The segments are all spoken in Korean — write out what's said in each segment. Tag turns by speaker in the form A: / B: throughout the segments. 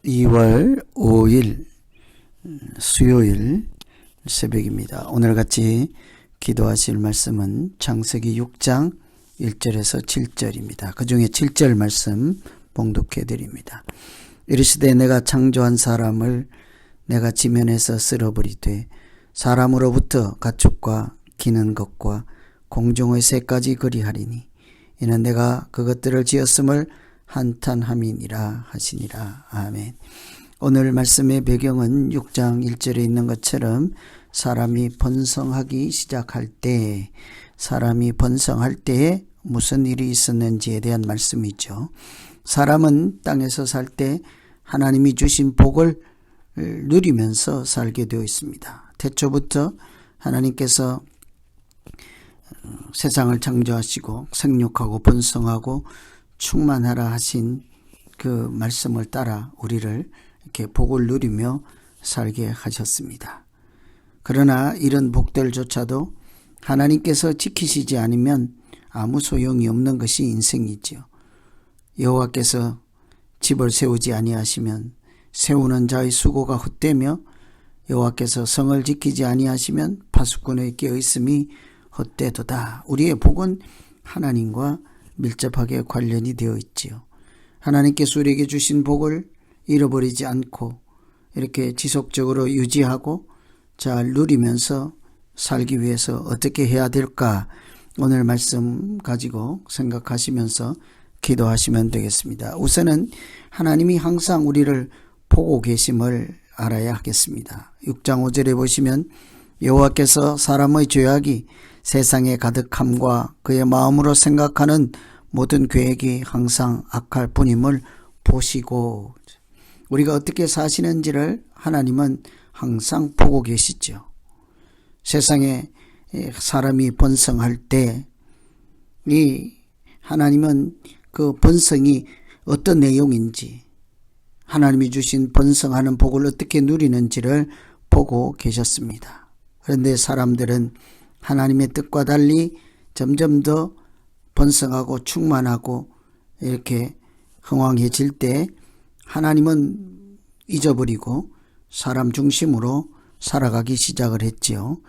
A: 2월 5일 수요일 새벽입니다. 오늘 같이 기도하실 말씀은 창세기 6장 1절에서 7절입니다. 그 중에 7절 말씀 봉독해 드립니다. 이르시되 내가 창조한 사람을 내가 지면에서 쓸어버리되 사람으로부터 가축과 기는 것과 공중의 새까지 그리하리니 이는 내가 그것들을 지었음을 한탄함이니라 하시니라. 아멘. 오늘 말씀의 배경은 6장 1절에 있는 것처럼 사람이 번성하기 시작할 때, 사람이 번성할 때에 무슨 일이 있었는지에 대한 말씀이죠. 사람은 땅에서 살 때 하나님이 주신 복을 누리면서 살게 되어 있습니다. 태초부터 하나님께서 세상을 창조하시고 생육하고 번성하고 충만하라 하신 그 말씀을 따라 우리를 이렇게 복을 누리며 살게 하셨습니다. 그러나 이런 복들조차도 하나님께서 지키시지 않으면 아무 소용이 없는 것이 인생이지요. 여호와께서 집을 세우지 아니하시면 세우는 자의 수고가 헛되며 여호와께서 성을 지키지 아니하시면 파수꾼의 깨어있음이 헛되도다. 우리의 복은 하나님과 밀접하게 관련이 되어 있지요. 하나님께서 우리에게 주신 복을 잃어버리지 않고 이렇게 지속적으로 유지하고 잘 누리면서 살기 위해서 어떻게 해야 될까? 오늘 말씀 가지고 생각하시면서 기도하시면 되겠습니다. 우선은 하나님이 항상 우리를 보고 계심을 알아야 하겠습니다. 6장 5절에 보시면 여호와께서 사람의 죄악이 세상에 가득함과 그의 마음으로 생각하는 모든 계획이 항상 악할 뿐임을 보시고, 우리가 어떻게 사시는지를 하나님은 항상 보고 계시죠. 세상에 사람이 번성할 때 이 하나님은 그 번성이 어떤 내용인지, 하나님이 주신 번성하는 복을 어떻게 누리는지를 보고 계셨습니다. 그런데 사람들은 하나님의 뜻과 달리 점점 더 번성하고 충만하고 이렇게 흥왕해질 때 하나님은 잊어버리고 사람 중심으로 살아가기 시작을 했지요.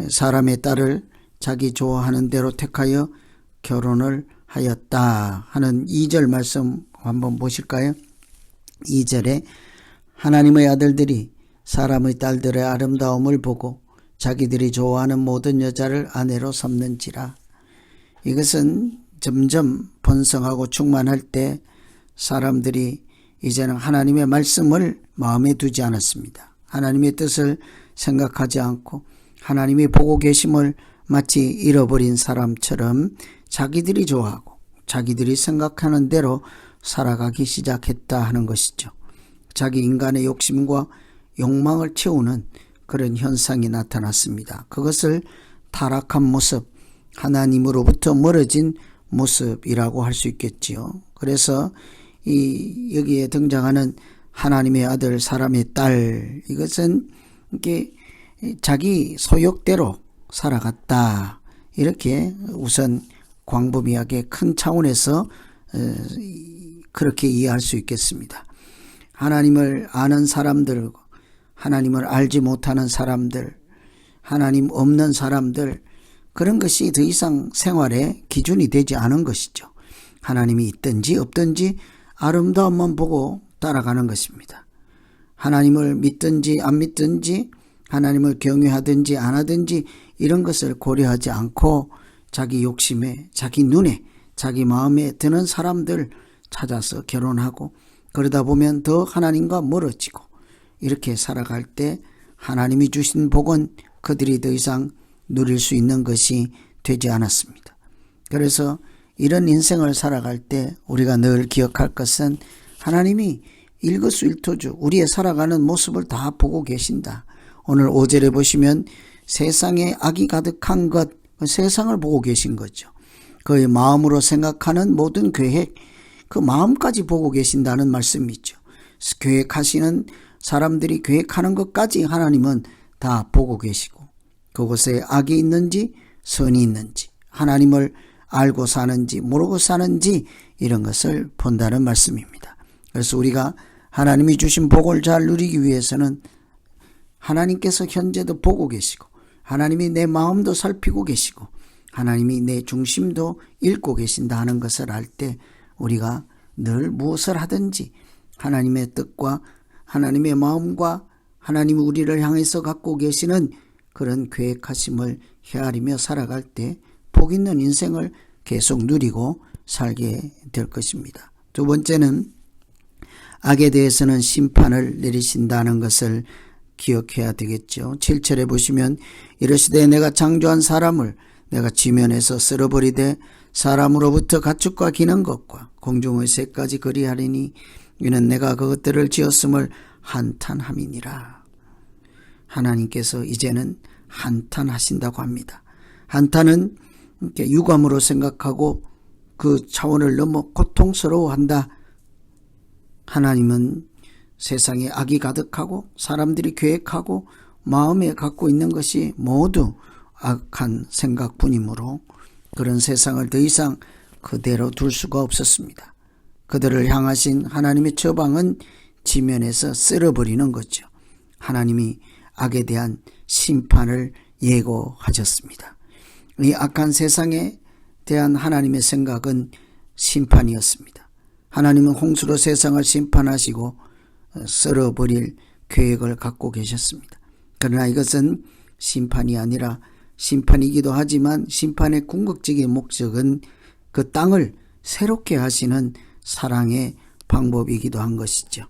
A: 사람의 딸을 자기 좋아하는 대로 택하여 결혼을 하였다 하는 2절 말씀 한번 보실까요? 2절에 하나님의 아들들이 사람의 딸들의 아름다움을 보고 자기들이 좋아하는 모든 여자를 아내로 삼는지라. 이것은 점점 번성하고 충만할 때 사람들이 이제는 하나님의 말씀을 마음에 두지 않았습니다. 하나님의 뜻을 생각하지 않고 하나님이 보고 계심을 마치 잃어버린 사람처럼 자기들이 좋아하고 자기들이 생각하는 대로 살아가기 시작했다 하는 것이죠. 자기 인간의 욕심과 욕망을 채우는 그런 현상이 나타났습니다. 그것을 타락한 모습, 하나님으로부터 멀어진 모습이라고 할 수 있겠지요. 그래서 여기에 등장하는 하나님의 아들, 사람의 딸, 이것은 이렇게 자기 소욕대로 살아갔다. 이렇게 우선 광범위하게 큰 차원에서 그렇게 이해할 수 있겠습니다. 하나님을 아는 사람들, 하나님을 알지 못하는 사람들, 하나님 없는 사람들, 그런 것이 더 이상 생활의 기준이 되지 않은 것이죠. 하나님이 있든지 없든지 아름다움만 보고 따라가는 것입니다. 하나님을 믿든지 안 믿든지 하나님을 경외하든지 안 하든지 이런 것을 고려하지 않고 자기 욕심에, 자기 눈에, 자기 마음에 드는 사람들 찾아서 결혼하고 그러다 보면 더 하나님과 멀어지고 이렇게 살아갈 때 하나님이 주신 복은 그들이 더 이상 누릴 수 있는 것이 되지 않았습니다. 그래서 이런 인생을 살아갈 때 우리가 늘 기억할 것은 하나님이 일거수일투족 우리의 살아가는 모습을 다 보고 계신다. 오늘 5절에 보시면 세상에 악이 가득한 것, 세상을 보고 계신 거죠. 그의 마음으로 생각하는 모든 계획, 그 마음까지 보고 계신다는 말씀이죠. 계획하시는 사람들이 계획하는 것까지 하나님은 다 보고 계시고 그곳에 악이 있는지 선이 있는지 하나님을 알고 사는지 모르고 사는지 이런 것을 본다는 말씀입니다. 그래서 우리가 하나님이 주신 복을 잘 누리기 위해서는 하나님께서 현재도 보고 계시고 하나님이 내 마음도 살피고 계시고 하나님이 내 중심도 읽고 계신다 하는 것을 알 때 우리가 늘 무엇을 하든지 하나님의 뜻과 하나님의 마음과 하나님이 우리를 향해서 갖고 계시는 그런 계획하심을 헤아리며 살아갈 때 복 있는 인생을 계속 누리고 살게 될 것입니다. 두 번째는 악에 대해서는 심판을 내리신다는 것을 기억해야 되겠죠. 7절에 보시면 이르시되 내가 창조한 사람을 내가 지면에서 쓸어버리되 사람으로부터 가축과 기는 것과 공중의 새까지 그리하리니 이는 내가 그것들을 지었음을 한탄함이니라. 하나님께서 이제는 한탄하신다고 합니다. 한탄은 유감으로 생각하고 그 차원을 넘어 고통스러워한다. 하나님은 세상에 악이 가득하고 사람들이 계획하고 마음에 갖고 있는 것이 모두 악한 생각뿐이므로 그런 세상을 더 이상 그대로 둘 수가 없었습니다. 그들을 향하신 하나님의 처방은 지면에서 쓸어버리는 거죠. 하나님이 악에 대한 심판을 예고하셨습니다. 이 악한 세상에 대한 하나님의 생각은 심판이었습니다. 하나님은 홍수로 세상을 심판하시고 썰어버릴 계획을 갖고 계셨습니다. 그러나 이것은 심판이 아니라 심판이기도 하지만 심판의 궁극적인 목적은 그 땅을 새롭게 하시는 사랑의 방법이기도 한 것이죠.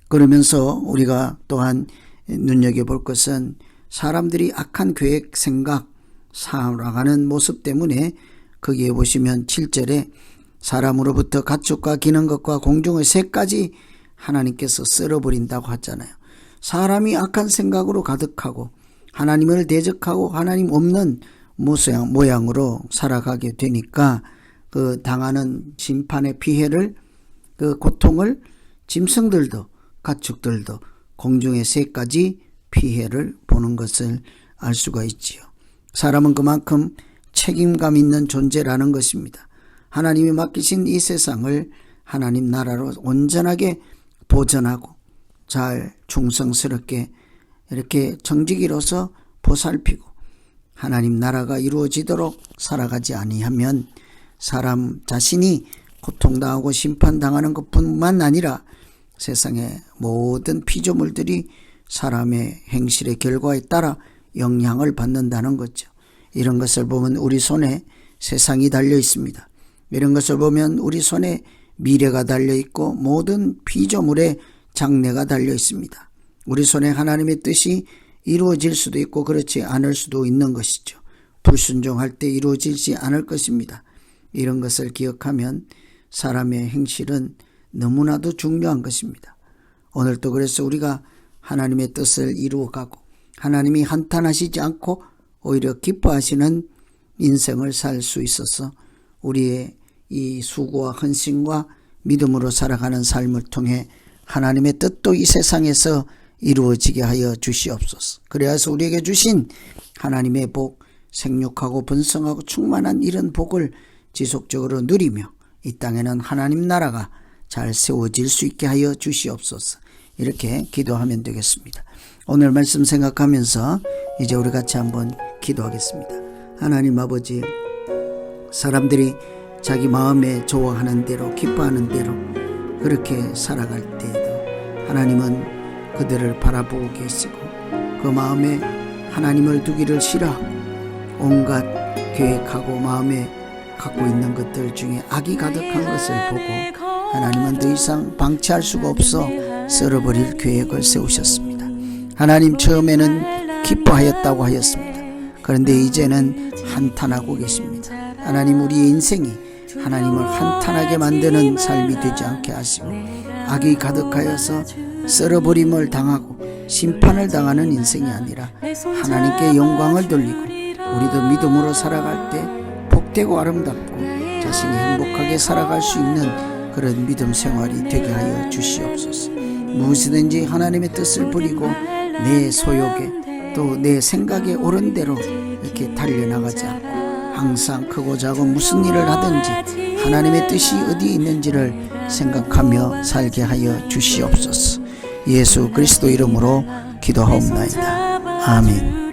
A: 그러면서 우리가 또한 눈여겨볼 것은 사람들이 악한 계획, 생각, 살아가는 모습 때문에 거기에 보시면 7절에 사람으로부터 가축과 기는 것과 공중의 새까지 하나님께서 쓸어버린다고 하잖아요. 사람이 악한 생각으로 가득하고 하나님을 대적하고 하나님 없는 모양으로 살아가게 되니까 그 당하는 심판의 피해를, 그 고통을 짐승들도 가축들도 공중의 새까지 피해를 보는 것을 알 수가 있지요. 사람은 그만큼 책임감 있는 존재라는 것입니다. 하나님이 맡기신 이 세상을 하나님 나라로 온전하게 보존하고 잘 충성스럽게 이렇게 정직이로서 보살피고 하나님 나라가 이루어지도록 살아가지 아니하면 사람 자신이 고통당하고 심판당하는 것뿐만 아니라 세상의 모든 피조물들이 사람의 행실의 결과에 따라 영향을 받는다는 거죠. 이런 것을 보면 우리 손에 세상이 달려 있습니다. 이런 것을 보면 우리 손에 미래가 달려 있고 모든 피조물의 장래가 달려 있습니다. 우리 손에 하나님의 뜻이 이루어질 수도 있고 그렇지 않을 수도 있는 것이죠. 불순종할 때 이루어지지 않을 것입니다. 이런 것을 기억하면 사람의 행실은 너무나도 중요한 것입니다. 오늘도 그래서 우리가 하나님의 뜻을 이루어가고 하나님이 한탄하시지 않고 오히려 기뻐하시는 인생을 살 수 있어서 우리의 이 수고와 헌신과 믿음으로 살아가는 삶을 통해 하나님의 뜻도 이 세상에서 이루어지게 하여 주시옵소서. 그래서 우리에게 주신 하나님의 복, 생육하고 번성하고 충만한 이런 복을 지속적으로 누리며 이 땅에는 하나님 나라가 잘 세워질 수 있게 하여 주시옵소서. 이렇게 기도하면 되겠습니다. 오늘 말씀 생각하면서 이제 우리 같이 한번 기도하겠습니다. 하나님 아버지, 사람들이 자기 마음에 좋아하는 대로 기뻐하는 대로 그렇게 살아갈 때에도 하나님은 그들을 바라보고 계시고 그 마음에 하나님을 두기를 싫어하고 온갖 계획하고 마음에 갖고 있는 것들 중에 악이 가득한 것을 보고 하나님은 더 이상 방치할 수가 없어 썰어버릴 계획을 세우셨습니다. 하나님 처음에는 기뻐하였다고 하였습니다. 그런데 이제는 한탄하고 계십니다. 하나님 우리의 인생이 하나님을 한탄하게 만드는 삶이 되지 않게 하시고 악이 가득하여서 썰어버림을 당하고 심판을 당하는 인생이 아니라 하나님께 영광을 돌리고 우리도 믿음으로 살아갈 때 복되고 아름답고 자신이 행복하게 살아갈 수 있는 그런 믿음 생활이 되게 하여 주시옵소서. 무엇이든지 하나님의 뜻을 부리고 내 소욕에 또 내 생각에 옳은 대로 이렇게 달려나가지 않고 항상 크고 작은 무슨 일을 하든지 하나님의 뜻이 어디에 있는지를 생각하며 살게 하여 주시옵소서. 예수 그리스도 이름으로 기도하옵나이다. 아멘.